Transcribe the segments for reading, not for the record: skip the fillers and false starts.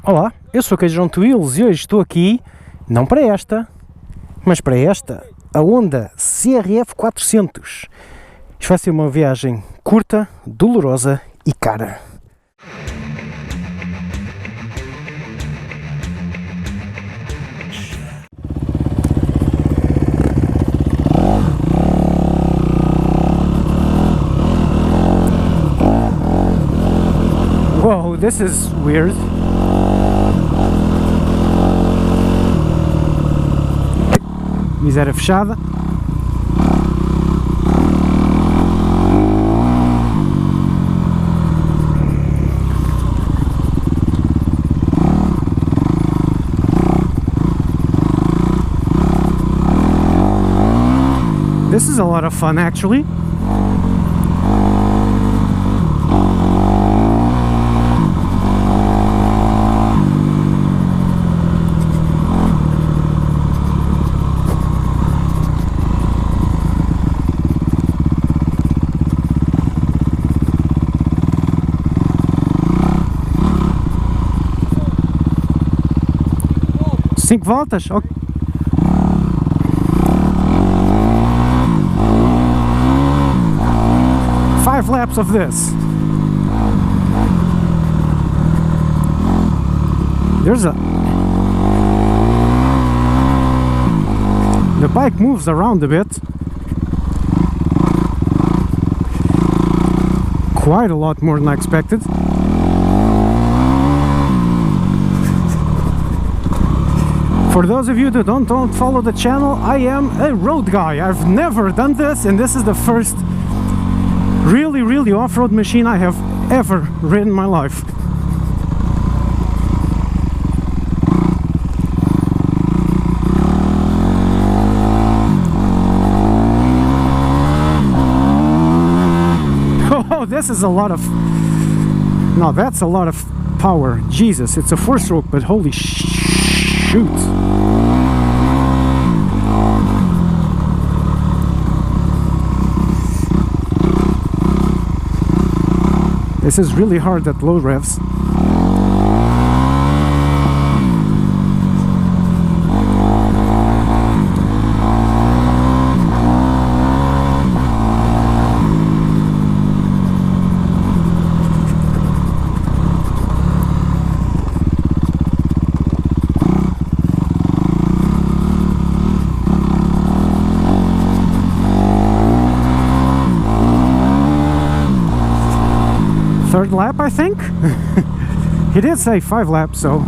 Olá, eu sou o João Twiles e hoje estou aqui, não para esta, mas para esta, a Honda CRF450. Isto vai ser uma viagem curta, dolorosa e cara. Whoa, this is weird. Miséria fechada. This is a lot of fun actually. Cinco voltas? Okay. Five laps of this. The bike moves around a bit. Quite a lot more than I expected. For those of you that don't follow the channel, I am a road guy. I've never done this, and this is the first really off-road machine I have ever ridden in my life. Oh, this is a lot of... No, that's a lot of power. Jesus, it's a four-stroke, but holy shoot. This is really hard at low revs. Third lap, I think. He did say 5 laps, so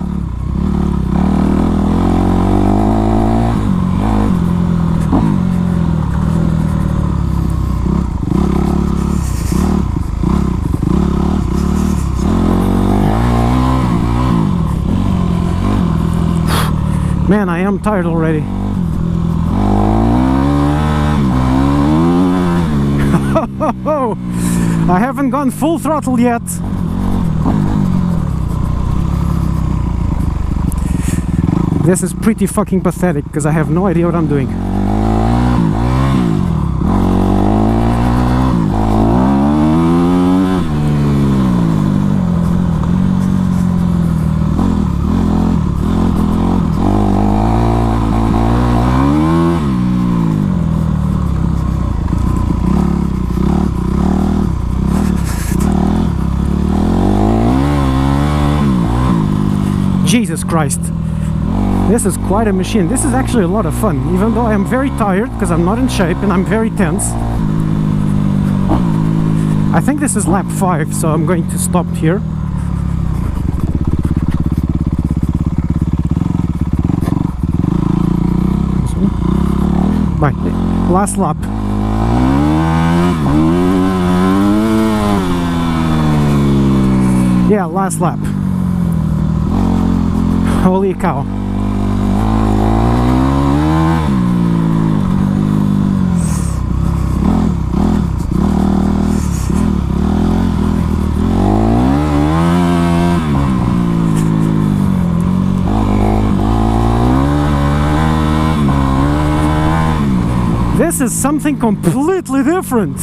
man, I am tired already. I haven't gone full throttle yet. This is pretty fucking pathetic because I have no idea what I'm doing. Jesus Christ, this is quite a machine. This is actually a lot of fun, even though I am very tired because I'm not in shape and I'm very tense. I think this is lap 5, so I'm going to stop here. Bye. Last lap. Yeah, last lap. Holy cow. This is something completely different.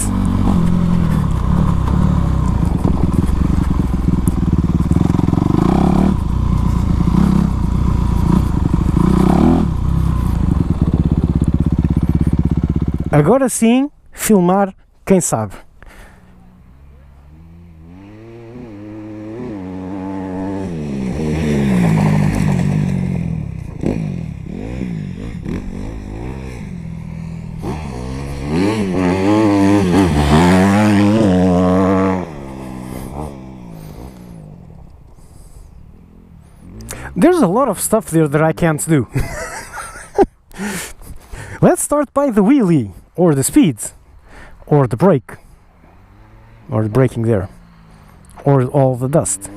Agora sim, filmar quem sabe. There's a lot of stuff there that I can't do. Let's start by the wheelie, or the speed, or the brake, or the braking there, or all the dust.